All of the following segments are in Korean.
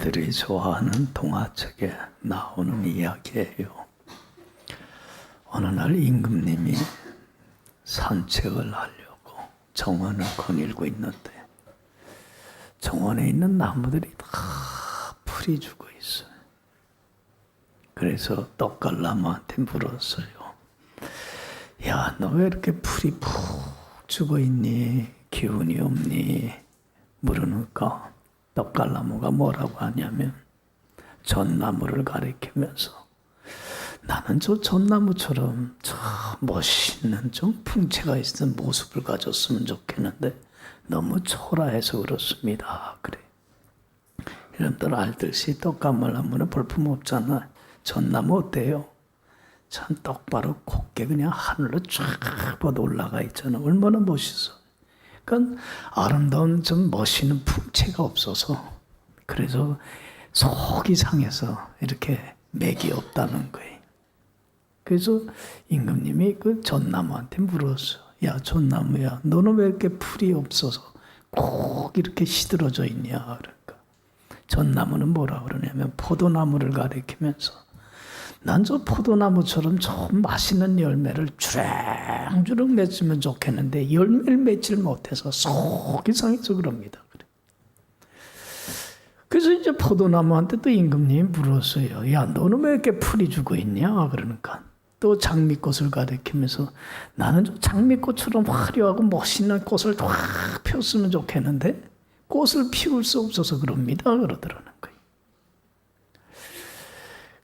아이들이 좋아하는 동화책에 나오는 이야기예요. 어느 날 임금님이 산책을 하려고 정원을 거닐고 있는데 정원에 있는 나무들이 다 풀이 죽어 있어요. 그래서 떡갈나무한테 물었어요. 야, 너 왜 이렇게 풀이 푹 죽어 있니? 기운이 없니? 물으니까 떡갈나무가 뭐라고 하냐면 전나무를 가리키면서 나는 저 전나무처럼 저 멋있는 좀 풍채가 있는 모습을 가졌으면 좋겠는데 너무 초라해서 그렇습니다. 그래. 여러분들 알듯이 떡갈나무는 볼품 없잖아. 전나무 어때요? 참 똑바로 곱게 그냥 하늘로 쫙 뻗어 올라가 있잖아. 얼마나 멋있어. 그러니까 아름다운 좀 멋있는 풍채가 없어서 그래서 속이 상해서 이렇게 맥이 없다는 거예요. 그래서 임금님이 그 전나무한테 물었어. 야, 전나무야, 너는 왜 이렇게 풀이 없어서 꼭 이렇게 시들어져 있냐? 그러니까 전나무는 뭐라 그러냐면 포도나무를 가리키면서 난 저 포도나무처럼 좀 맛있는 열매를 주렁주렁 맺으면 좋겠는데 열매를 맺질 못해서 속이 상해서 그럽니다. 그래서 이제 포도나무한테 또 임금님이 물었어요. 야, 너는 왜 이렇게 풀이 죽어 있냐? 그러니까 또 장미꽃을 가리키면서 나는 좀 장미꽃처럼 화려하고 멋있는 꽃을 확 폈으면 좋겠는데 꽃을 피울 수 없어서 그럽니다. 그러더라는 거예요.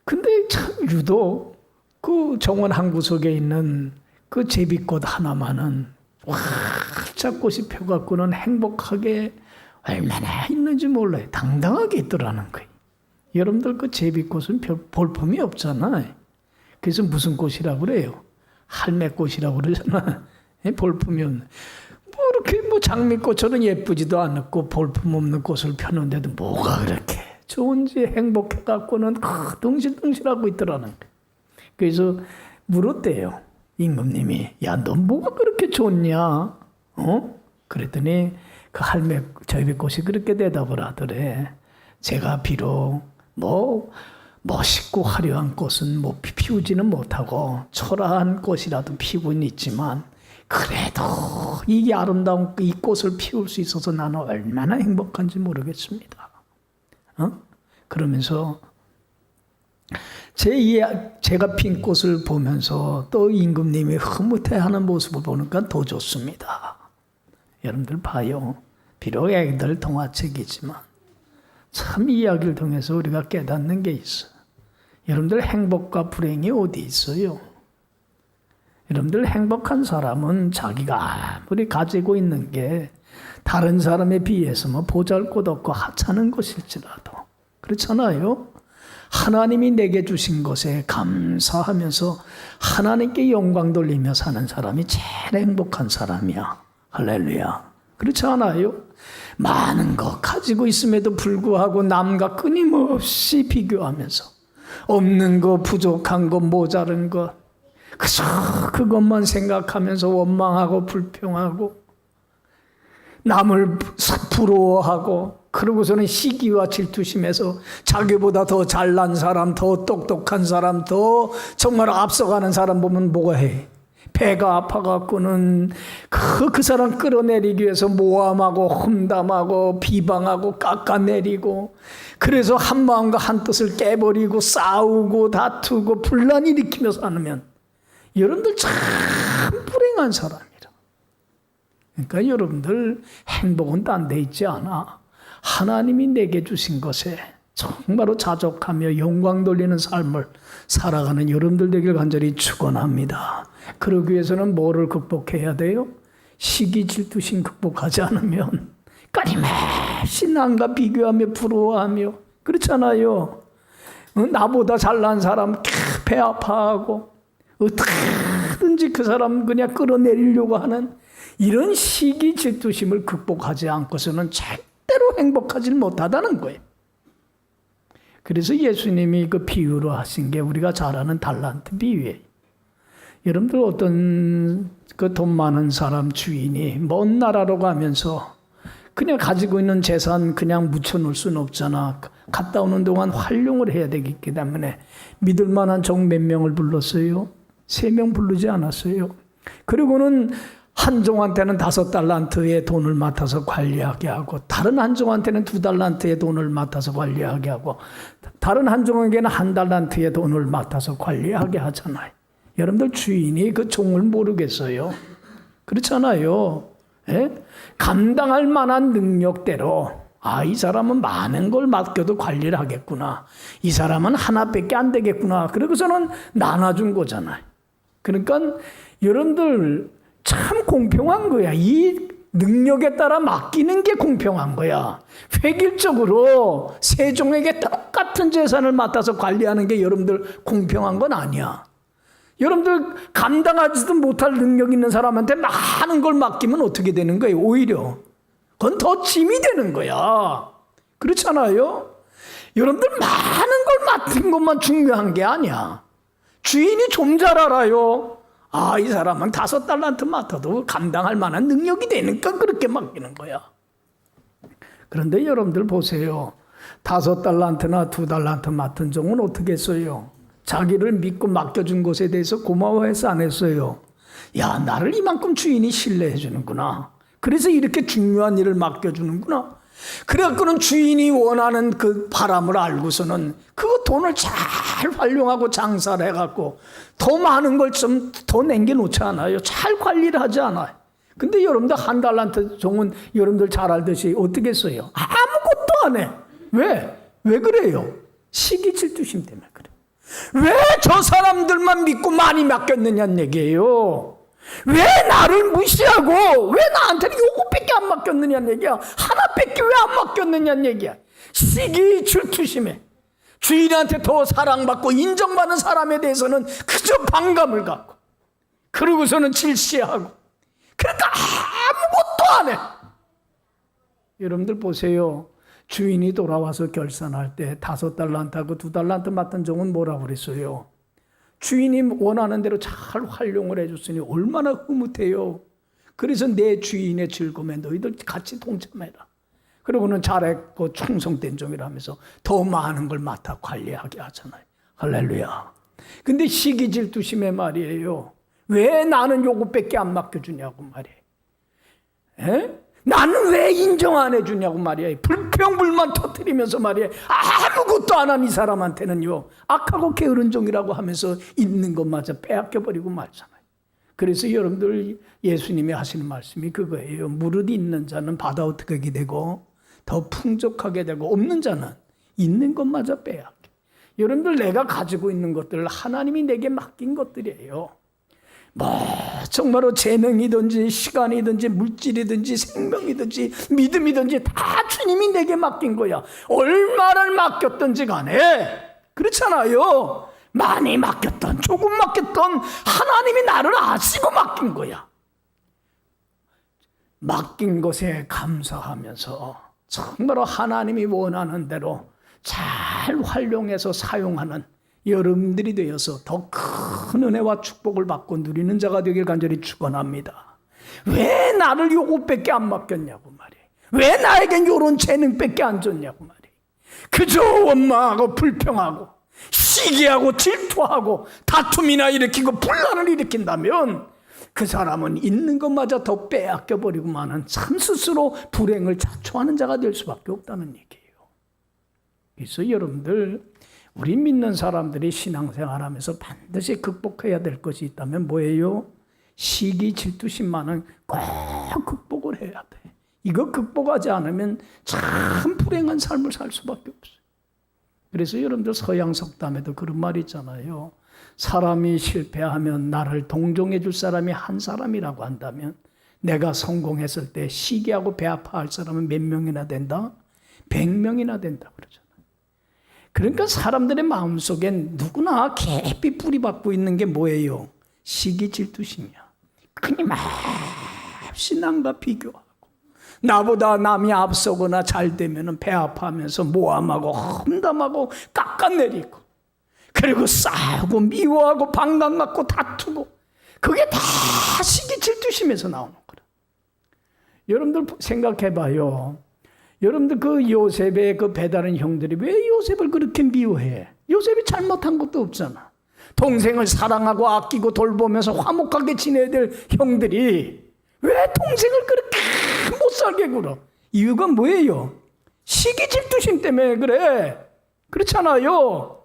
근데 참 유독 그 정원 한 구석에 있는 그 제비꽃 하나만은 활짝 꽃이 펴갖고는 행복하게 얼마나 있는지 몰라요. 당당하게 있더라는 거예요. 여러분들 그 제비꽃은 볼품이 없잖아요. 그래서 무슨 꽃이라고 그래요? 할매꽃이라고 그러잖아. 볼품이 없는. 뭐 이렇게 뭐 장미꽃처럼 예쁘지도 않고 볼품 없는 꽃을 펴는데도 뭐가 그렇게 좋은지 행복해 갖고는 덩실덩실하고 있더라는 거예요. 그래서 물었대요. 임금님이 야, 너 뭐가 그렇게 좋냐? 그랬더니 그 할매 제비꽃이 그렇게 대답을 하더래. 제가 비록 뭐 멋있고 화려한 꽃은 뭐 피우지는 못하고 초라한 꽃이라도 피우고는 있지만 그래도 이게 아름다운 이 꽃을 피울 수 있어서 나는 얼마나 행복한지 모르겠습니다. 그러면서 제가 핀 꽃을 보면서 또 임금님이 흐뭇해하는 모습을 보니까 더 좋습니다. 여러분들 봐요. 비록 애기들 동화책이지만 참 이야기를 통해서 우리가 깨닫는 게 있어요. 여러분들 행복과 불행이 어디 있어요? 여러분들 행복한 사람은 자기가 아무리 가지고 있는 게 다른 사람에 비해서 뭐 보잘것없고 하찮은 것일지라도 그렇잖아요. 하나님이 내게 주신 것에 감사하면서 하나님께 영광 돌리며 사는 사람이 제일 행복한 사람이야. 할렐루야. 그렇지 않아요? 많은 거 가지고 있음에도 불구하고 남과 끊임없이 비교하면서 없는 거, 부족한 거, 모자른 것 그저 그것만 생각하면서 원망하고 불평하고 남을 부러워하고 그러고서는 시기와 질투심에서 자기보다 더 잘난 사람, 더 똑똑한 사람, 더 정말 앞서가는 사람 보면 뭐가 해? 배가 아파갖고는 그 사람 끌어내리기 위해서 모함하고 험담하고 비방하고 깎아내리고 그래서 한 마음과 한 뜻을 깨버리고 싸우고 다투고 분란 일으키며 사는 여러분들 참 불행한 사람이라. 그러니까 여러분들 행복은 딴 데 있지 않아. 하나님이 내게 주신 것에 정말로 자족하며 영광 돌리는 삶을 살아가는 여러분들 되길 간절히 축원합니다. 그러기 위해서는 뭐를 극복해야 돼요? 시기 질투심 극복하지 않으면 끊임없이 남과 비교하며 부러워하며 그렇잖아요. 나보다 잘난 사람 배 아파하고 어떻게든지 그 사람 그냥 끌어내리려고 하는 이런 시기 질투심을 극복하지 않고서는 절대로 행복하지 못하다는 거예요. 그래서 예수님이 그 비유로 하신 게 우리가 잘 아는 달란트 비유예요. 여러분들 어떤 그 돈 많은 사람 주인이 먼 나라로 가면서 그냥 가지고 있는 재산 그냥 묻혀놓을 수는 없잖아. 갔다 오는 동안 활용을 해야 되기 때문에 믿을 만한 종 몇 명을 불렀어요? 3명 부르지 않았어요. 그리고는 한 종한테는 5달란트의 돈을 맡아서 관리하게 하고, 다른 한 종한테는 2달란트의 돈을 맡아서 관리하게 하고, 다른 한 종에게는 1달란트의 돈을 맡아서 관리하게 하잖아요. 여러분들 주인이 그 종을 모르겠어요? 그렇잖아요. 예? 감당할 만한 능력대로, 이 사람은 많은 걸 맡겨도 관리를 하겠구나, 이 사람은 하나밖에 안 되겠구나, 그러고서는 나눠준 거잖아요. 그러니까 여러분들 참 공평한 거야. 이 능력에 따라 맡기는 게 공평한 거야. 획일적으로 세 종에게 똑같은 재산을 맡아서 관리하는 게 여러분들 공평한 건 아니야. 여러분들 감당하지도 못할 능력 있는 사람한테 많은 걸 맡기면 어떻게 되는 거예요? 오히려 그건 더 짐이 되는 거야. 그렇잖아요. 여러분들 많은 걸 맡은 것만 중요한 게 아니야. 주인이 좀 잘 알아요. 이 사람은 5달란트 맡아도 감당할 만한 능력이 되니까 그렇게 맡기는 거야. 그런데 여러분들 보세요. 5달란트나 2달란트 맡은 종은 어떻게 했어요? 자기를 믿고 맡겨준 것에 대해서 고마워해서 안 했어요. 야, 나를 이만큼 주인이 신뢰해 주는구나. 그래서 이렇게 중요한 일을 맡겨주는구나. 그래갖고는 주인이 원하는 그 바람을 알고서는 그 돈을 잘 활용하고 장사를 해갖고 더 많은 걸 좀 더 남겨놓지 않아요. 잘 관리를 하지 않아요. 근데 여러분들 1달란트 종은 여러분들 잘 알듯이 어떻게 했어요? 아무것도 안 해. 왜? 왜 그래요? 시기 질투심 때문에 그래. 왜 저 사람들만 믿고 많이 맡겼느냐는 얘기예요. 왜 나를 무시하고 왜 나한테는 요거밖에 안 맡겼느냐는 얘기야. 하나밖에 왜 안 맡겼느냐는 얘기야. 시기 질투심에 주인한테 더 사랑받고 인정받는 사람에 대해서는 그저 반감을 갖고, 그러고서는 질시하고, 그러니까 아무것도 안 해. 여러분들 보세요. 주인이 돌아와서 결산할 때 5달란트하고 2달란트 맡은 종은 뭐라고 그랬어요? 주인이 원하는 대로 잘 활용을 해줬으니 얼마나 흐뭇해요. 그래서 내 주인의 즐거움에 너희들 같이 동참해라. 그러고는 잘했고 충성된 종이라면서 더 많은 걸 맡아 관리하게 하잖아요. 할렐루야. 근데 시기 질투심의 말이에요. 왜 나는 요것밖에 안 맡겨주냐고 말이에요. 에? 나는 왜 인정 안 해주냐고 말이에요. 불평불만 터뜨리면서 말이에요. 아무것도 안 한 이 사람한테는요, 악하고 게으른 종이라고 하면서 있는 것마저 빼앗겨버리고 말잖아요. 그래서 여러분들 예수님이 하시는 말씀이 그거예요. 무릇 있는 자는 받아 어떻게 되고 더 풍족하게 되고, 없는 자는 있는 것마저 빼앗겨. 여러분들 내가 가지고 있는 것들 하나님이 내게 맡긴 것들이에요. 정말로 재능이든지 시간이든지 물질이든지 생명이든지 믿음이든지 다 주님이 내게 맡긴 거야. 얼마를 맡겼든지 간에. 그렇잖아요. 많이 맡겼던 조금 맡겼던 하나님이 나를 아시고 맡긴 거야. 맡긴 것에 감사하면서 정말로 하나님이 원하는 대로 잘 활용해서 사용하는 여러분들이 되어서 더 큰 은혜와 축복을 받고 누리는 자가 되길 간절히 축원합니다. 왜 나를 요것밖에 안 맡겼냐고 말이에요. 왜 나에겐 요런 재능밖에 안 줬냐고 말이에요. 그저 원망하고 불평하고 시기하고 질투하고 다툼이나 일으키고 분란을 일으킨다면 그 사람은 있는 것마저 더 빼앗겨버리고만은 참 스스로 불행을 자초하는 자가 될 수밖에 없다는 얘기예요. 그래서 여러분들, 우리 믿는 사람들이 신앙생활하면서 반드시 극복해야 될 것이 있다면 뭐예요? 시기 질투심만은 꼭 극복을 해야 돼. 이거 극복하지 않으면 참 불행한 삶을 살 수밖에 없어요. 그래서 여러분들 서양 석담에도 그런 말이 있잖아요. 사람이 실패하면 나를 동정해 줄 사람이 한 사람이라고 한다면 내가 성공했을 때 시기하고 배 아파할 사람은 몇 명이나 된다? 100명이나 된다 그러잖아요. 그러니까 사람들의 마음속엔 누구나 깊이 뿌리박고 있는 게 뭐예요? 시기 질투심이야. 끊임없이 남과 비교하고 나보다 남이 앞서거나 잘 되면 배 아파하면서 모함하고 험담하고 깎아내리고, 그리고 싸우고 미워하고 방광맞고 다투고, 그게 다 시기 질투심에서 나오는 거라. 여러분들 생각해봐요. 여러분들 그 요셉의 그 배다른 형들이 왜 요셉을 그렇게 미워해? 요셉이 잘못한 것도 없잖아. 동생을 사랑하고 아끼고 돌보면서 화목하게 지내야 될 형들이 왜 동생을 그렇게 못 살게 굴어? 이유가 뭐예요? 시기 질투심 때문에 그래. 그렇잖아요.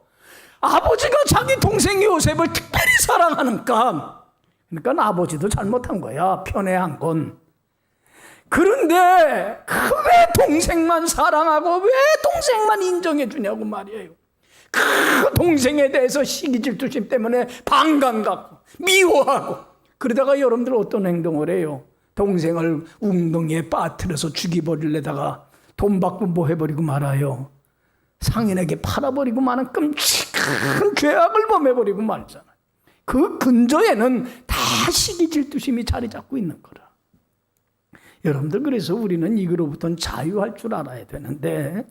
아버지가 자기 동생 요셉을 특별히 사랑하니까, 그러니까 아버지도 잘못한 거야. 편애한 건. 그런데 왜 동생만 사랑하고 왜 동생만 인정해 주냐고 말이에요. 그 동생에 대해서 시기 질투심 때문에 반감 갖고 미워하고, 그러다가 여러분들 어떤 행동을 해요? 동생을 웅덩이에 빠뜨려서 죽여버리려다가 돈 받고 뭐 해버리고 말아요. 상인에게 팔아버리고 마는 끔찍한 죄악을 범해버리고 말잖아요. 그 근저에는 다 시기 질투심이 자리 잡고 있는 거라. 여러분들, 그래서 우리는 이거로부터는 자유할 줄 알아야 되는데,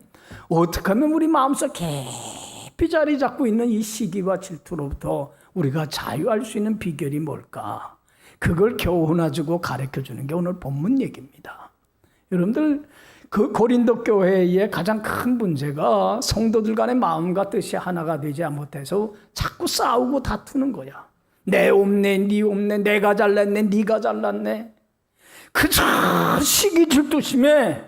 어떻게 하면 우리 마음속 깊이 자리 잡고 있는 이 시기와 질투로부터 우리가 자유할 수 있는 비결이 뭘까? 그걸 교훈해주고 가르쳐주는 게 오늘 본문 얘기입니다. 여러분들, 그 고린도 교회의 가장 큰 문제가 성도들 간의 마음과 뜻이 하나가 되지 못해서 자꾸 싸우고 다투는 거야. 내 없네, 네 없네, 내가 잘났네, 네가 잘났네. 그저 시기 질투심에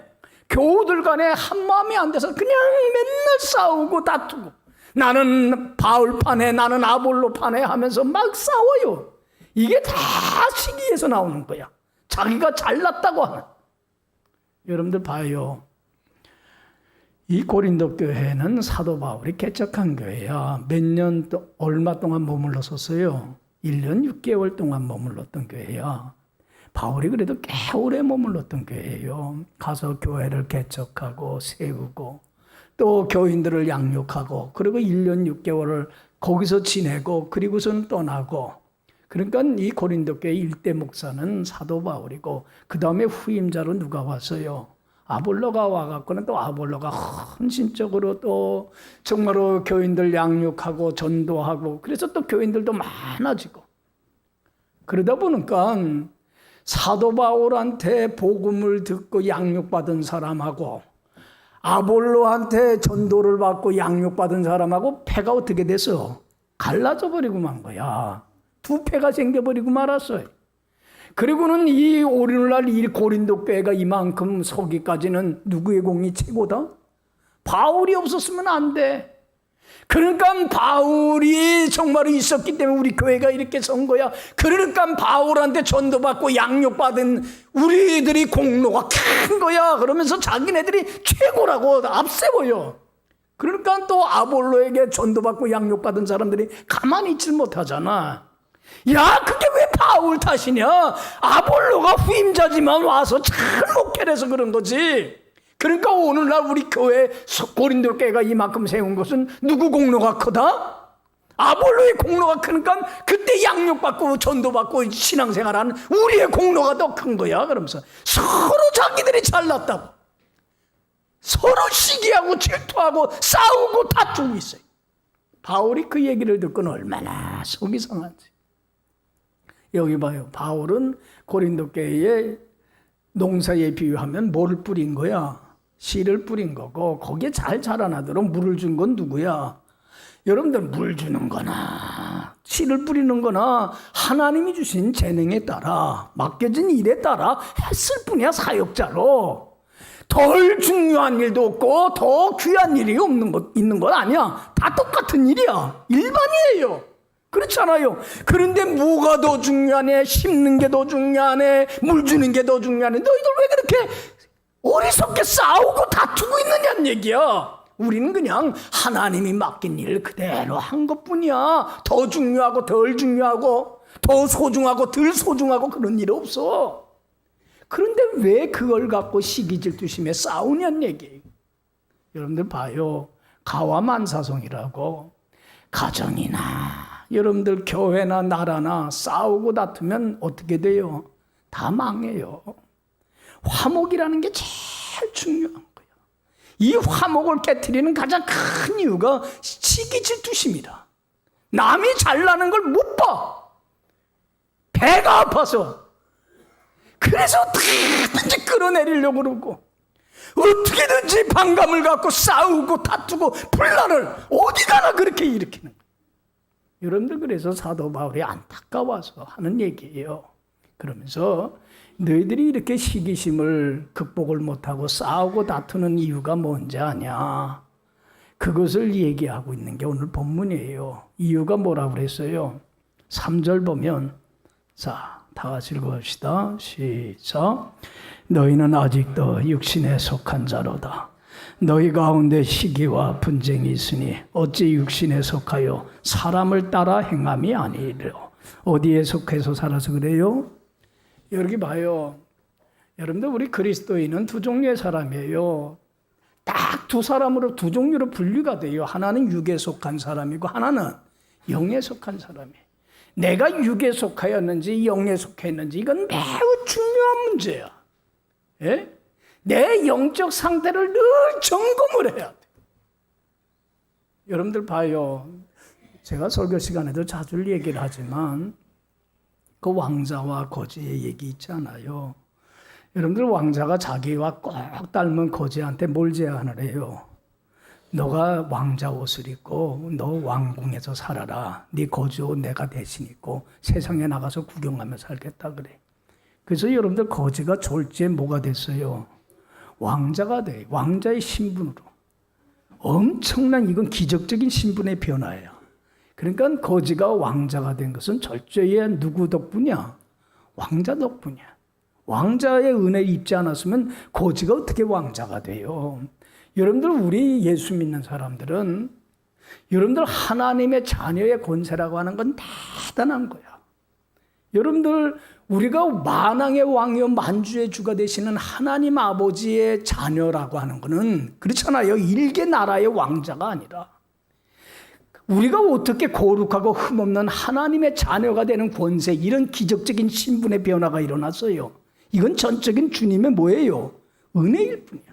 교우들 간에 한마음이 안 돼서 그냥 맨날 싸우고 다투고, 나는 바울파네, 나는 아볼로파네 하면서 막 싸워요. 이게 다 시기에서 나오는 거야. 자기가 잘났다고 하는. 여러분들 봐요. 이 고린도 교회는 사도 바울이 개척한 교회야. 몇 년, 얼마 동안 머물렀었어요? 1년 6개월 동안 머물렀던 교회야. 바울이 그래도 꽤 오래 머물렀던 교회예요. 가서 교회를 개척하고 세우고 또 교인들을 양육하고, 그리고 1년 6개월을 거기서 지내고 그리고선 떠나고. 그러니까 이 고린도 교회 일대 목사는 사도 바울이고, 그 다음에 후임자로 누가 왔어요? 아볼로가 와갖고는 또 아볼로가 헌신적으로 또 정말로 교인들 양육하고 전도하고, 그래서 또 교인들도 많아지고. 그러다 보니까 사도 바울한테 복음을 듣고 양육받은 사람하고 아볼로한테 전도를 받고 양육받은 사람하고 패가 어떻게 됐어? 갈라져 버리고 만 거야. 두 패가 생겨버리고 말았어요. 그리고는 이 오늘날 이 고린도 교회가 이만큼 서기까지는 누구의 공이 최고다? 바울이 없었으면 안 돼. 그러니까 바울이 정말로 있었기 때문에 우리 교회가 이렇게 선 거야. 그러니까 바울한테 전도받고 양육받은 우리들이 공로가 큰 거야. 그러면서 자기네들이 최고라고 앞세워요. 그러니까 또 아볼로에게 전도받고 양육받은 사람들이 가만히 있질 못하잖아. 야, 그게 왜 바울 탓이냐? 아볼로가 후임자지만 와서 잘 목회해서 그런 거지. 그러니까 오늘날 우리 교회 고린도 교회가 이만큼 세운 것은 누구 공로가 크다? 아볼로의 공로가 크니까 그때 양육받고 전도받고 신앙생활하는 우리의 공로가 더 큰 거야. 그러면서 서로 자기들이 잘났다고 서로 시기하고 질투하고 싸우고 다투고 있어요. 바울이 그 얘기를 듣고는 얼마나 속이 상한지. 여기 봐요. 바울은 고린도 교회에 농사에 비유하면 뭐를 뿌린 거야? 씨를 뿌린 거고, 거기에 잘 자라나도록 물을 준 건 누구야? 여러분들, 물 주는 거나 씨를 뿌리는 거나 하나님이 주신 재능에 따라 맡겨진 일에 따라 했을 뿐이야. 사역자로 덜 중요한 일도 없고 더 귀한 일이 있는 건 아니야. 다 똑같은 일이야. 일반이에요. 그렇잖아요. 그런데 뭐가 더 중요하네? 심는 게 더 중요하네? 물 주는 게 더 중요하네? 너희들 왜 그렇게 어리석게 싸우고 다투고 있느냐는 얘기야. 우리는 그냥 하나님이 맡긴 일을 그대로 한 것뿐이야. 더 중요하고 덜 중요하고 더 소중하고 덜 소중하고 그런 일 없어. 그런데 왜 그걸 갖고 시기질투심에 싸우냐는 얘기예요. 여러분들 봐요. 가와만사성이라고 가정이나 여러분들 교회나 나라나 싸우고 다투면 어떻게 돼요? 다 망해요. 화목이라는 게 제일 중요한 거예요. 이 화목을 깨트리는 가장 큰 이유가 시기 질투심이다. 남이 잘나는 걸 못 봐. 배가 아파서. 그래서 어떻게든지 끌어내리려고 그러고 어떻게든지 반감을 갖고 싸우고 다투고 분란을 어디 가나 그렇게 일으키는 거예요. 여러분들, 그래서 사도 바울이 안타까워서 하는 얘기예요. 그러면서 너희들이 이렇게 시기심을 극복을 못하고 싸우고 다투는 이유가 뭔지 아냐? 그것을 얘기하고 있는 게 오늘 본문이에요. 이유가 뭐라고 그랬어요? 3절 보면, 자, 다 같이 읽어봅시다. 시작. 너희는 아직도 육신에 속한 자로다. 너희 가운데 시기와 분쟁이 있으니 어찌 육신에 속하여 사람을 따라 행함이 아니리요. 어디에 속해서 살아서 그래요? 여기 봐요. 여러분들, 우리 그리스도인은 두 종류의 사람이에요. 딱 두 사람으로, 두 종류로 분류가 돼요. 하나는 육에 속한 사람이고 하나는 영에 속한 사람이에요. 내가 육에 속하였는지 영에 속했는지 이건 매우 중요한 문제야. 예? 내 영적 상태를 늘 점검을 해야 돼. 여러분들 봐요. 제가 설교 시간에도 자주 얘기를 하지만 그 왕자와 거지의 얘기 있잖아요. 여러분들, 왕자가 자기와 꼭 닮은 거지한테 뭘 제안을 해요? 너가 왕자 옷을 입고 너 왕궁에서 살아라. 네 거지 옷 내가 대신 입고 세상에 나가서 구경하며 살겠다 그래. 그래서 여러분들, 거지가 졸지에 뭐가 됐어요? 왕자가 돼. 왕자의 신분으로. 엄청난, 이건 기적적인 신분의 변화예요. 그러니까 거지가 왕자가 된 것은 절저히 누구 덕분이야? 왕자 덕분이야. 왕자의 은혜를 입지 않았으면 거지가 어떻게 왕자가 돼요? 여러분들, 우리 예수 믿는 사람들은, 여러분들, 하나님의 자녀의 권세라고 하는 건 대단한 거야. 여러분들, 우리가 만왕의 왕이요 만주의 주가 되시는 하나님 아버지의 자녀라고 하는 것은 그렇잖아요. 일개 나라의 왕자가 아니라 우리가 어떻게 거룩하고 흠없는 하나님의 자녀가 되는 권세, 이런 기적적인 신분의 변화가 일어났어요. 이건 전적인 주님의 뭐예요? 은혜일 뿐이야.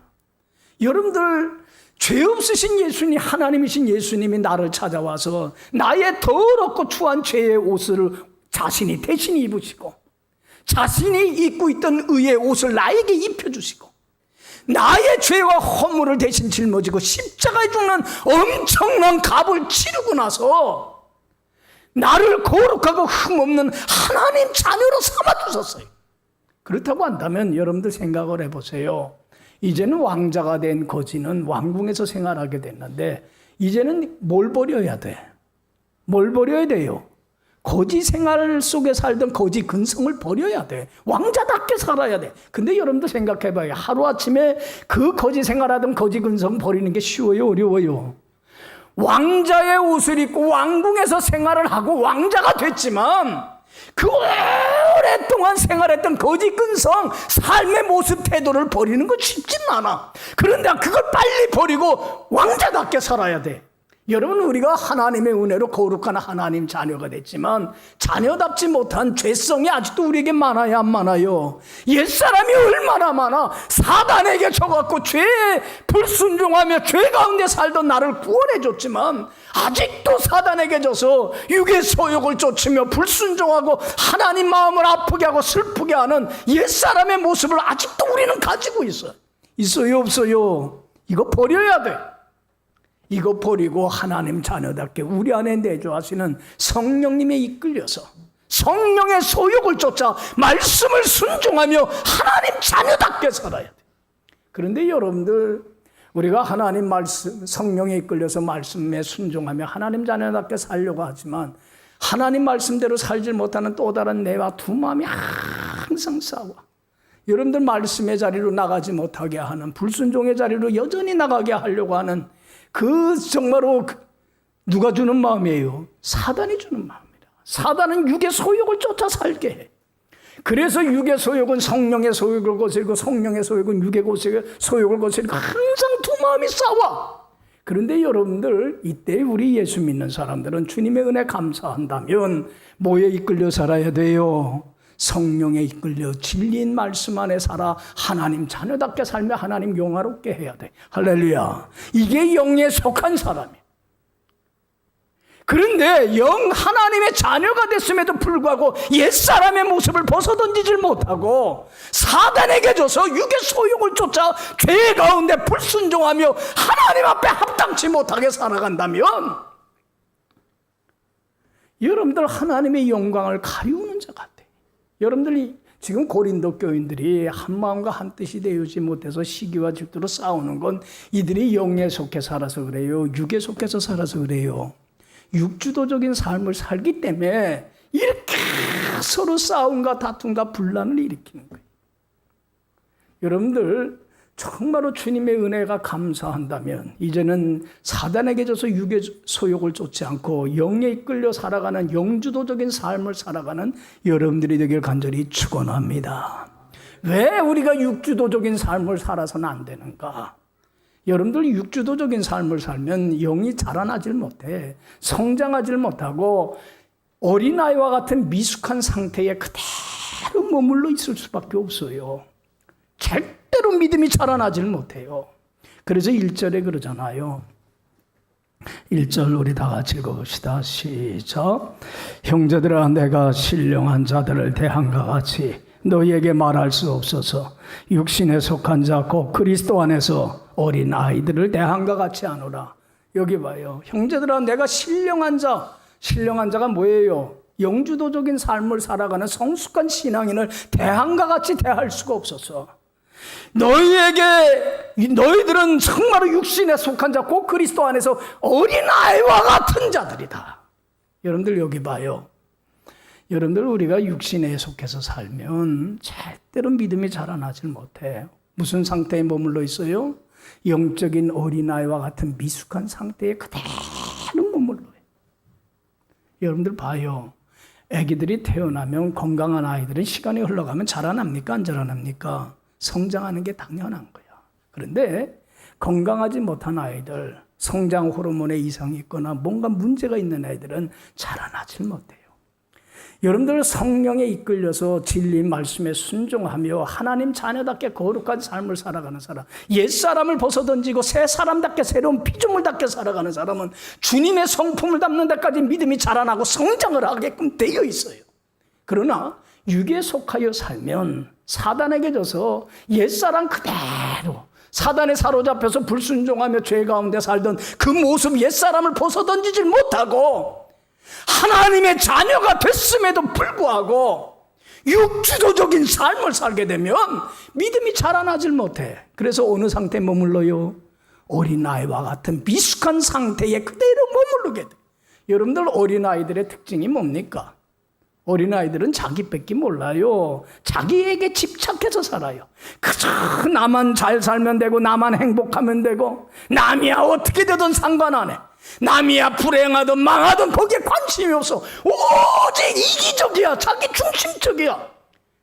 여러분들, 죄 없으신 예수님, 하나님이신 예수님이 나를 찾아와서 나의 더럽고 추한 죄의 옷을 자신이 대신 입으시고 자신이 입고 있던 의의 옷을 나에게 입혀주시고 나의 죄와 허물을 대신 짊어지고 십자가에 죽는 엄청난 값을 치르고 나서 나를 거룩하고 흠없는 하나님 자녀로 삼아주셨어요. 그렇다고 한다면 여러분들 생각을 해보세요. 이제는 왕자가 된 거지는 왕궁에서 생활하게 됐는데 이제는 뭘 버려야 돼? 뭘 버려야 돼요? 거지 생활 속에 살던 거지 근성을 버려야 돼. 왕자답게 살아야 돼. 근데 여러분들 생각해봐요. 하루아침에 그 거지 생활하던 거지 근성 버리는 게 쉬워요? 어려워요? 왕자의 옷을 입고 왕궁에서 생활을 하고 왕자가 됐지만 그 오랫동안 생활했던 거지 근성, 삶의 모습, 태도를 버리는 건 쉽지는 않아. 그런데 그걸 빨리 버리고 왕자답게 살아야 돼. 여러분, 우리가 하나님의 은혜로 거룩한 하나님 자녀가 됐지만 자녀답지 못한 죄성이 아직도 우리에게 많아요, 안 많아요? 옛사람이 얼마나 많아. 사단에게 져갖고 죄에 불순종하며 죄 가운데 살던 나를 구원해 줬지만 아직도 사단에게 져서 육의 소욕을 쫓으며 불순종하고 하나님 마음을 아프게 하고 슬프게 하는 옛사람의 모습을 아직도 우리는 가지고 있어요. 있어요, 없어요? 이거 버려야 돼. 이거 버리고 하나님 자녀답게 우리 안에 내주하시는 성령님에 이끌려서 성령의 소욕을 쫓아 말씀을 순종하며 하나님 자녀답게 살아야 돼. 그런데 여러분들, 우리가 하나님 말씀, 성령에 이끌려서 말씀에 순종하며 하나님 자녀답게 살려고 하지만 하나님 말씀대로 살지 못하는 또 다른 내와 두 마음이 항상 싸워. 여러분들, 말씀의 자리로 나가지 못하게 하는, 불순종의 자리로 여전히 나가게 하려고 하는 그 정말로 누가 주는 마음이에요? 사단이 주는 마음이다. 사단은 육의 소욕을 쫓아 살게 해. 그래서 육의 소욕은 성령의 소욕을 거스르고 성령의 소욕은 육의 소욕을 거스르고 항상 두 마음이 싸워. 그런데 여러분들, 이때 우리 예수 믿는 사람들은 주님의 은혜 감사한다면 뭐에 이끌려 살아야 돼요? 성령에 이끌려 진리인 말씀 안에 살아 하나님 자녀답게 살며 하나님 영화롭게 해야 돼. 할렐루야. 이게 영에 속한 사람이에요. 그런데 영 하나님의 자녀가 됐음에도 불구하고 옛사람의 모습을 벗어던지질 못하고 사단에게 져서 육의 소욕을 쫓아 죄 가운데 불순종하며 하나님 앞에 합당치 못하게 살아간다면 여러분들 하나님의 영광을 가리우는 자 같아. 여러분들이 지금 고린도 교인들이 한 마음과 한 뜻이 되지 못해서 시기와 질투로 싸우는 건 이들이 영에 속해 살아서 그래요. 육에 속해서 살아서 그래요. 육주도적인 삶을 살기 때문에 이렇게 서로 싸움과 다툼과 분란을 일으키는 거예요. 여러분들 정말로 주님의 은혜가 감사한다면 이제는 사단에게 져서 육의 소욕을 쫓지 않고 영에 이끌려 살아가는 영주도적인 삶을 살아가는 여러분들이 되길 간절히 축원합니다. 왜 우리가 육주도적인 삶을 살아서는 안 되는가? 여러분들 육주도적인 삶을 살면 영이 자라나질 못해, 성장하질 못하고 어린아이와 같은 미숙한 상태에 그대로 머물러 있을 수밖에 없어요. 절대로 믿음이 자라나질 못해요. 그래서 1절에 그러잖아요. 1절 우리 다 같이 읽어봅시다. 시작. 형제들아, 내가 신령한 자들을 대한과 같이 너희에게 말할 수 없어서 육신에 속한 자 곧 그리스도 안에서 어린 아이들을 대한과 같이 하노라. 여기 봐요. 형제들아, 내가 신령한 자가 뭐예요? 영주도적인 삶을 살아가는 성숙한 신앙인을 대한과 같이 대할 수가 없어서 너희들은 정말로 육신에 속한 자 곧 그리스도 안에서 어린아이와 같은 자들이다. 여러분들 여기 봐요. 여러분들 우리가 육신에 속해서 살면 절대로 믿음이 자라나질 못해. 무슨 상태에 머물러 있어요? 영적인 어린아이와 같은 미숙한 상태에 그대로 머물러요. 여러분들 봐요. 아기들이 태어나면 건강한 아이들은 시간이 흘러가면 자라납니까? 안 자라납니까? 성장하는 게 당연한 거야. 그런데 건강하지 못한 아이들, 성장 호르몬에 이상이 있거나 뭔가 문제가 있는 아이들은 자라나질 못해요. 여러분들 성령에 이끌려서 진리 말씀에 순종하며 하나님 자녀답게 거룩한 삶을 살아가는 사람, 옛사람을 벗어던지고 새 사람답게 새로운 피조물답게 살아가는 사람은 주님의 성품을 담는 데까지 믿음이 자라나고 성장을 하게끔 되어 있어요. 그러나 육에 속하여 살면 사단에게 져서 옛사람 그대로 사단에 사로잡혀서 불순종하며 죄 가운데 살던 그 모습 옛사람을 벗어던지질 못하고 하나님의 자녀가 됐음에도 불구하고 육주도적인 삶을 살게 되면 믿음이 자라나질 못해. 그래서 어느 상태에 머물러요? 어린아이와 같은 미숙한 상태에 그대로 머무르게 돼. 여러분들 어린아이들의 특징이 뭡니까? 어린아이들은 자기밖에 몰라요. 자기에게 집착해서 살아요. 그저 나만 잘 살면 되고 나만 행복하면 되고 남이야 어떻게 되든 상관 안 해. 남이야 불행하든 망하든 거기에 관심이 없어. 오직 이기적이야. 자기 중심적이야.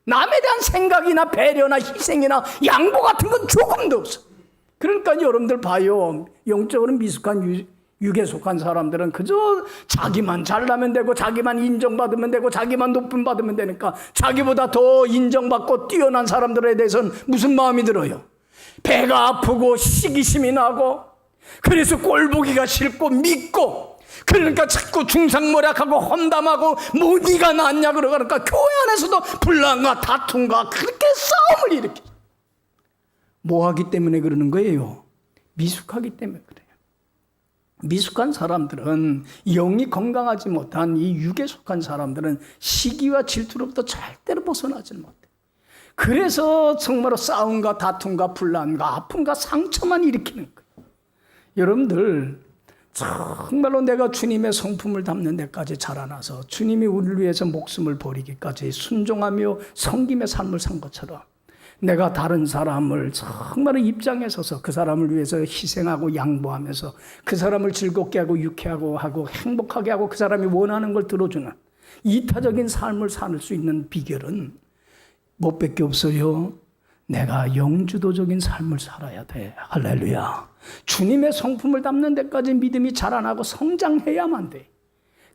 남에 대한 생각이나 배려나 희생이나 양보 같은 건 조금도 없어. 그러니까 여러분들 봐요. 영적으로 미숙한 육에 속한 사람들은 그저 자기만 잘나면 되고 자기만 인정받으면 되고 자기만 높임 받으면 되니까 자기보다 더 인정받고 뛰어난 사람들에 대해서는 무슨 마음이 들어요? 배가 아프고 시기심이 나고 그래서 꼴보기가 싫고 믿고 그러니까 자꾸 중상모략하고 험담하고 뭐 네가 낫냐 그러니까 교회 안에서도 분란과 다툼과 그렇게 싸움을 일으키죠. 뭐 하기 때문에 그러는 거예요? 미숙하기 때문에 그래요. 미숙한 사람들은 영이 건강하지 못한 이 육에 속한 사람들은 시기와 질투로부터 절대로 벗어나지 못해. 그래서 정말로 싸움과 다툼과 분란과 아픔과 상처만 일으키는 거예요. 여러분들 정말로 내가 주님의 성품을 담는 데까지 자라나서 주님이 우리를 위해서 목숨을 버리기까지 순종하며 섬김의 삶을 산 것처럼 내가 다른 사람을 정말로 입장에 서서 그 사람을 위해서 희생하고 양보하면서 그 사람을 즐겁게 하고 유쾌하고 하고 행복하게 하고 그 사람이 원하는 걸 들어주는 이타적인 삶을 살 수 있는 비결은 뭐밖에 없어요? 내가 영주도적인 삶을 살아야 돼. 할렐루야. 주님의 성품을 담는 데까지 믿음이 자라나고 성장해야만 돼.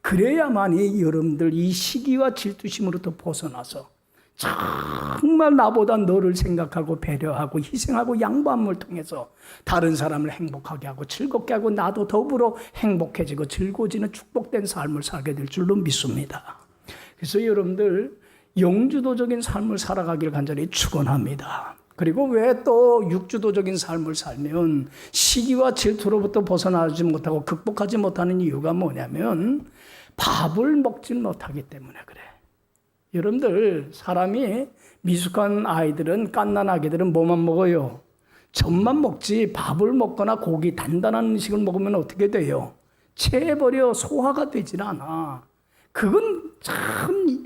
그래야만이 여러분들 이 시기와 질투심으로부터 벗어나서 정말 나보다 너를 생각하고 배려하고 희생하고 양보함을 통해서 다른 사람을 행복하게 하고 즐겁게 하고 나도 더불어 행복해지고 즐거워지는 축복된 삶을 살게 될 줄로 믿습니다. 그래서 여러분들 영주도적인 삶을 살아가길 간절히 축원합니다. 그리고 왜 또 육주도적인 삶을 살면 시기와 질투로부터 벗어나지 못하고 극복하지 못하는 이유가 뭐냐면 밥을 먹지 못하기 때문에 그래. 여러분들 사람이 미숙한 아이들은 갓난 아기들은 뭐만 먹어요? 젖만 먹지 밥을 먹거나 고기 단단한 음식을 먹으면 어떻게 돼요? 체해버려 소화가 되질 않아. 그건 참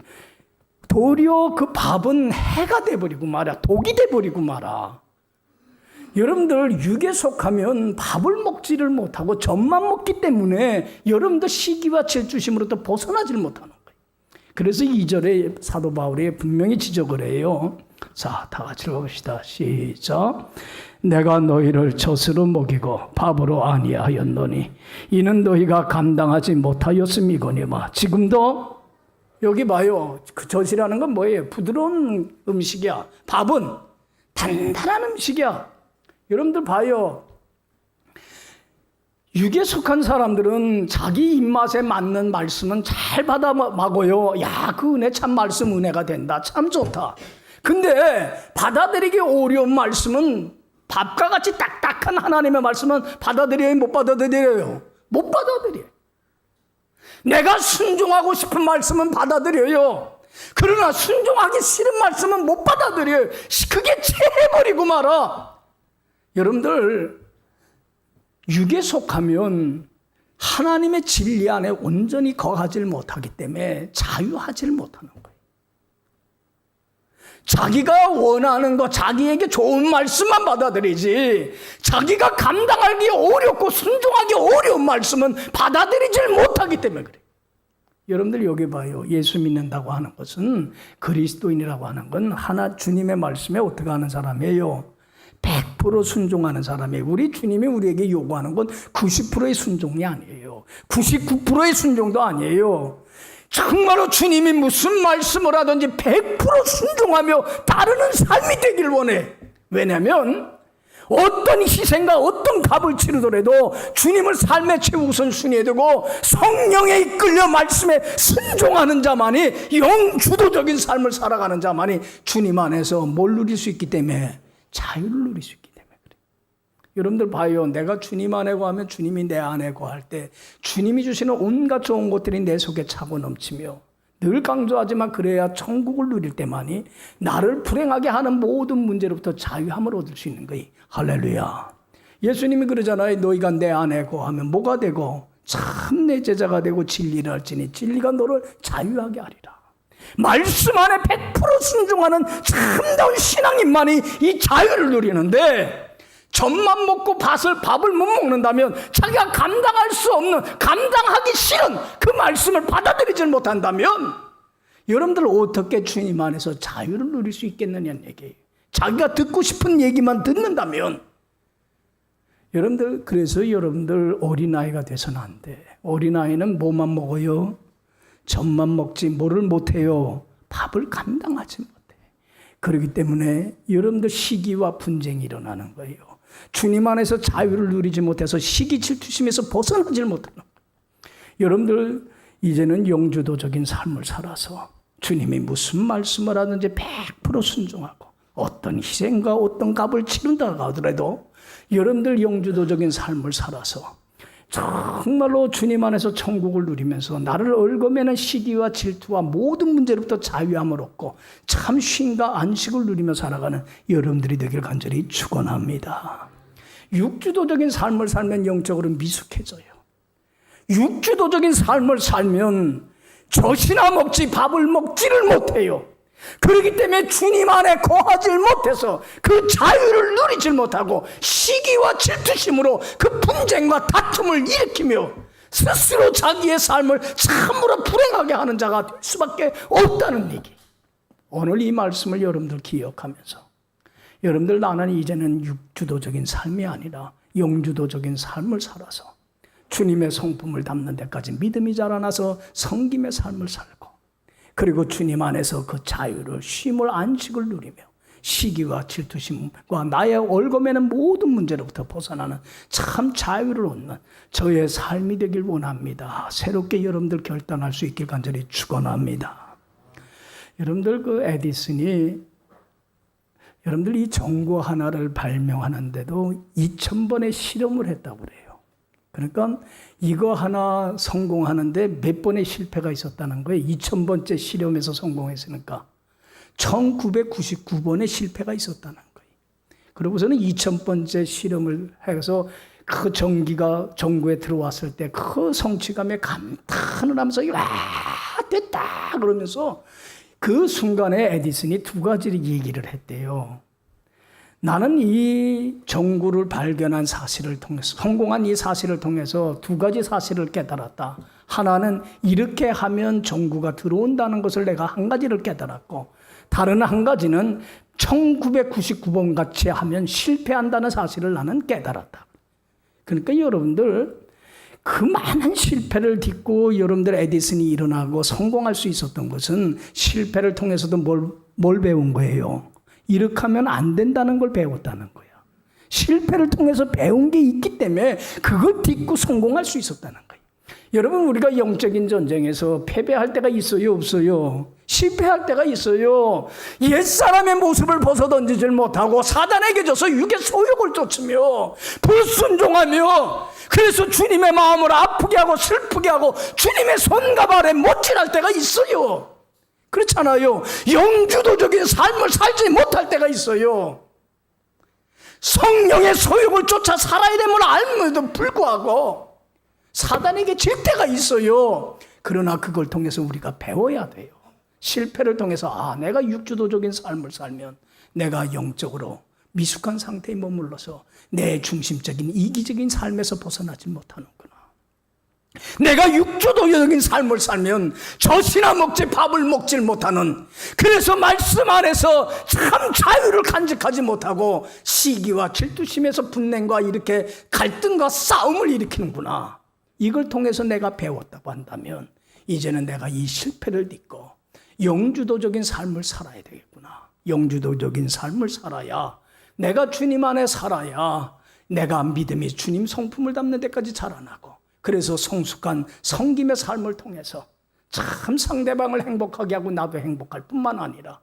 도리어 그 밥은 해가 돼버리고 말아. 독이 돼버리고 말아. 여러분들 육에 속하면 밥을 먹지를 못하고 젖만 먹기 때문에 여러분들 시기와 질투심으로부터 벗어나질 못하는 거예요. 그래서 2절에 사도 바울이 분명히 지적을 해요. 자, 다 같이 읽어봅시다. 시작. 내가 너희를 젖으로 먹이고 밥으로 아니하였노니 이는 너희가 감당하지 못하였음이거니와. 지금도 여기 봐요. 그 젖이라는 건 뭐예요? 부드러운 음식이야. 밥은 단단한 음식이야. 여러분들 봐요. 육에 속한 사람들은 자기 입맛에 맞는 말씀은 잘 받아 먹어요. 야, 그 은혜 참 말씀 은혜가 된다. 참 좋다. 근데 받아들이기 어려운 말씀은 밥과 같이 딱딱한 하나님의 말씀은 받아들여요? 못 받아들여요? 못 받아들여요. 내가 순종하고 싶은 말씀은 받아들여요. 그러나 순종하기 싫은 말씀은 못 받아들여요. 그게 체해버리고 말아. 여러분들 육에 속하면 하나님의 진리 안에 온전히 거하지 못하기 때문에 자유하지 못하는 거예요. 자기가 원하는 거, 자기에게 좋은 말씀만 받아들이지 자기가 감당하기 어렵고 순종하기 어려운 말씀은 받아들이질 못하기 때문에 그래요. 여러분들 여기 봐요. 예수 믿는다고 하는 것은, 그리스도인이라고 하는 건 하나 주님의 말씀에 어떻게 하는 사람이에요? 100% 순종하는 사람이에요. 우리 주님이 우리에게 요구하는 건 90%의 순종이 아니에요. 99%의 순종도 아니에요. 정말로 주님이 무슨 말씀을 하든지 100% 순종하며 따르는 삶이 되길 원해. 왜냐하면 어떤 희생과 어떤 값을 치르더라도 주님을 삶의 최우선순위에 두고 성령에 이끌려 말씀에 순종하는 자만이, 영주도적인 삶을 살아가는 자만이 주님 안에서 뭘 누릴 수 있기 때문에, 자유를 누릴 수 있기 때문에 그래요. 여러분들 봐요. 내가 주님 안에 거하면 주님이 내 안에 거할 때 주님이 주시는 온갖 좋은 것들이 내 속에 차고 넘치며, 늘 강조하지만 그래야 천국을 누릴 때만이 나를 불행하게 하는 모든 문제로부터 자유함을 얻을 수 있는 거예요. 할렐루야. 예수님이 그러잖아요. 너희가 내 안에 거하면 뭐가 되고 참 내 제자가 되고 진리를 알지니 진리가 너를 자유하게 하리라. 말씀 안에 100% 순종하는 참다운 신앙인만이 이 자유를 누리는데, 젖만 먹고 밥을 못 먹는다면, 자기가 감당할 수 없는, 감당하기 싫은 그 말씀을 받아들이질 못한다면 여러분들 어떻게 주님 안에서 자유를 누릴 수 있겠느냐는 얘기예요. 자기가 듣고 싶은 얘기만 듣는다면. 여러분들, 그래서 여러분들 어린아이가 돼서는 안 돼. 어린아이는 뭐만 먹어요? 젖만 먹지 뭐를 못해요? 밥을 감당하지 못해. 그렇기 때문에 여러분들 시기와 분쟁이 일어나는 거예요. 주님 안에서 자유를 누리지 못해서 시기 질투심에서 벗어나질 못하는 거예요. 여러분들 이제는 영주도적인 삶을 살아서 주님이 무슨 말씀을 하든지 100% 순종하고 어떤 희생과 어떤 값을 치른다고 하더라도 여러분들 영주도적인 삶을 살아서 정말로 주님 안에서 천국을 누리면서 나를 얽어매는 시기와 질투와 모든 문제로부터 자유함을 얻고 참 쉼과 안식을 누리며 살아가는 여러분들이 되길 간절히 축원합니다. 육주도적인 삶을 살면 영적으로 미숙해져요. 육주도적인 삶을 살면 젖이나 먹지 밥을 먹지를 못해요. 그렇기 때문에 주님 안에 거하지 못해서 그 자유를 누리지 못하고 시기와 질투심으로 그 분쟁과 다툼을 일으키며 스스로 자기의 삶을 참으로 불행하게 하는 자가 될 수밖에 없다는 얘기. 오늘 이 말씀을 여러분들 기억하면서, 여러분들 나는 이제는 육주도적인 삶이 아니라 영주도적인 삶을 살아서 주님의 성품을 담는 데까지 믿음이 자라나서 섬김의 삶을 살고, 그리고 주님 안에서 그 자유를, 쉼을, 안식을 누리며 시기와 질투심과 나의 얽어매는 모든 문제로부터 벗어나는 참 자유를 얻는 저의 삶이 되길 원합니다. 새롭게 여러분들 결단할 수 있길 간절히 축원합니다. 여러분들 그 에디슨이 여러분들 이 전구 하나를 발명하는데도 2000번의 실험을 했다고 그래요. 그러니까 이거 하나 성공하는데 몇 번의 실패가 있었다는 거예요. 2000번째 실험에서 성공했으니까 1999번의 실패가 있었다는 거예요. 그러고서는 2000번째 실험을 해서 그 전기가 전구에 들어왔을 때 그 성취감에 감탄을 하면서 와 됐다 그러면서 그 순간에 에디슨이 두 가지를 얘기를 했대요. 나는 이 전구를 발견한 사실을 통해서, 성공한 이 사실을 통해서 두 가지 사실을 깨달았다. 하나는 이렇게 하면 전구가 들어온다는 것을 내가 한 가지를 깨달았고, 다른 한 가지는 1999번 같이 하면 실패한다는 사실을 나는 깨달았다. 그러니까 여러분들 그 많은 실패를 딛고 여러분들 에디슨이 일어나고 성공할 수 있었던 것은 실패를 통해서도 뭘 배운 거예요? 이렇게 하면 안 된다는 걸 배웠다는 거야. 실패를 통해서 배운 게 있기 때문에 그걸 딛고 성공할 수 있었다는 거예요. 여러분 우리가 영적인 전쟁에서 패배할 때가 있어요? 없어요? 실패할 때가 있어요. 옛사람의 모습을 벗어던지질 못하고 사단에게 져서 육의 소욕을 쫓으며 불순종하며 그래서 주님의 마음을 아프게 하고 슬프게 하고 주님의 손과 발에 못질할 때가 있어요. 그렇잖아요. 영주도적인 삶을 살지 못할 때가 있어요. 성령의 소욕을 쫓아 살아야 됨을 알면도 불구하고 사단에게 질 때가 있어요. 그러나 그걸 통해서 우리가 배워야 돼요. 실패를 통해서 내가 육주도적인 삶을 살면 내가 영적으로 미숙한 상태에 머물러서 내 중심적인 이기적인 삶에서 벗어나지 못하는구나. 내가 육주도적인 삶을 살면 젖이나 먹지 밥을 먹질 못하는, 그래서 말씀 안에서 참 자유를 간직하지 못하고 시기와 질투심에서 분냉과 이렇게 갈등과 싸움을 일으키는구나. 이걸 통해서 내가 배웠다고 한다면 이제는 내가 이 실패를 딛고 영주도적인 삶을 살아야 되겠구나. 영주도적인 삶을 살아야, 내가 주님 안에 살아야 내가 믿음이 주님 성품을 담는 데까지 자라나고, 그래서 성숙한 성김의 삶을 통해서 참 상대방을 행복하게 하고 나도 행복할 뿐만 아니라,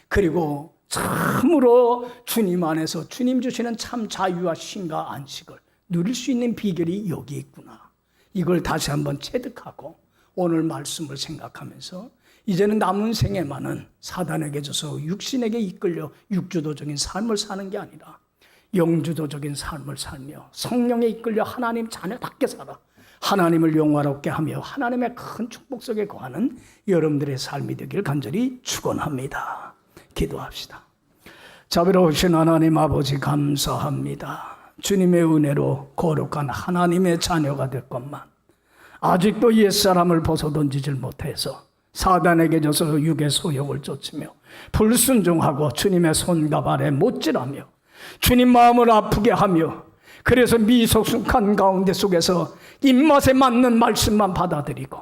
그리고 참으로 주님 안에서 주님 주시는 참 자유와 쉼과 안식을 누릴 수 있는 비결이 여기 있구나. 이걸 다시 한번 체득하고 오늘 말씀을 생각하면서 이제는 남은 생에만은 사단에게 져서 육신에게 이끌려 육주도적인 삶을 사는 게 아니라 영주도적인 삶을 살며 성령에 이끌려 하나님 자녀답게 살아 하나님을 영화롭게 하며 하나님의 큰 축복 속에 거하는 여러분들의 삶이 되길 간절히 축원합니다. 기도합시다. 자비로우신 하나님 아버지 감사합니다. 주님의 은혜로 거룩한 하나님의 자녀가 됐건만 아직도 옛사람을 벗어던지질 못해서 사단에게 져서 육의 소욕을 쫓으며 불순종하고 주님의 손과 발에 못질하며 주님 마음을 아프게 하며, 그래서 미숙한 가운데 속에서 입맛에 맞는 말씀만 받아들이고,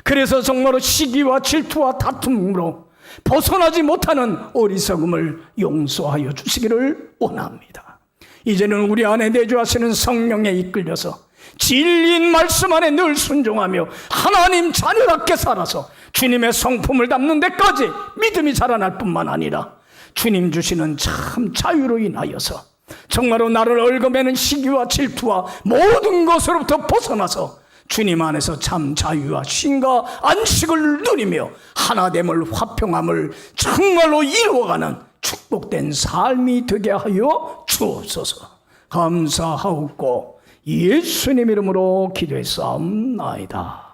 그래서 정말로 시기와 질투와 다툼으로 벗어나지 못하는 어리석음을 용서하여 주시기를 원합니다. 이제는 우리 안에 내주하시는 성령에 이끌려서 진리인 말씀 안에 늘 순종하며 하나님 자녀답게 살아서 주님의 성품을 담는 데까지 믿음이 자라날 뿐만 아니라 주님 주시는 참 자유로 인하여서 정말로 나를 얽어매는 시기와 질투와 모든 것으로부터 벗어나서 주님 안에서 참 자유와 쉼과 안식을 누리며 하나됨을 화평함을 정말로 이루어가는 축복된 삶이 되게 하여 주옵소서. 감사하옵고 예수님 이름으로 기도했사옵나이다.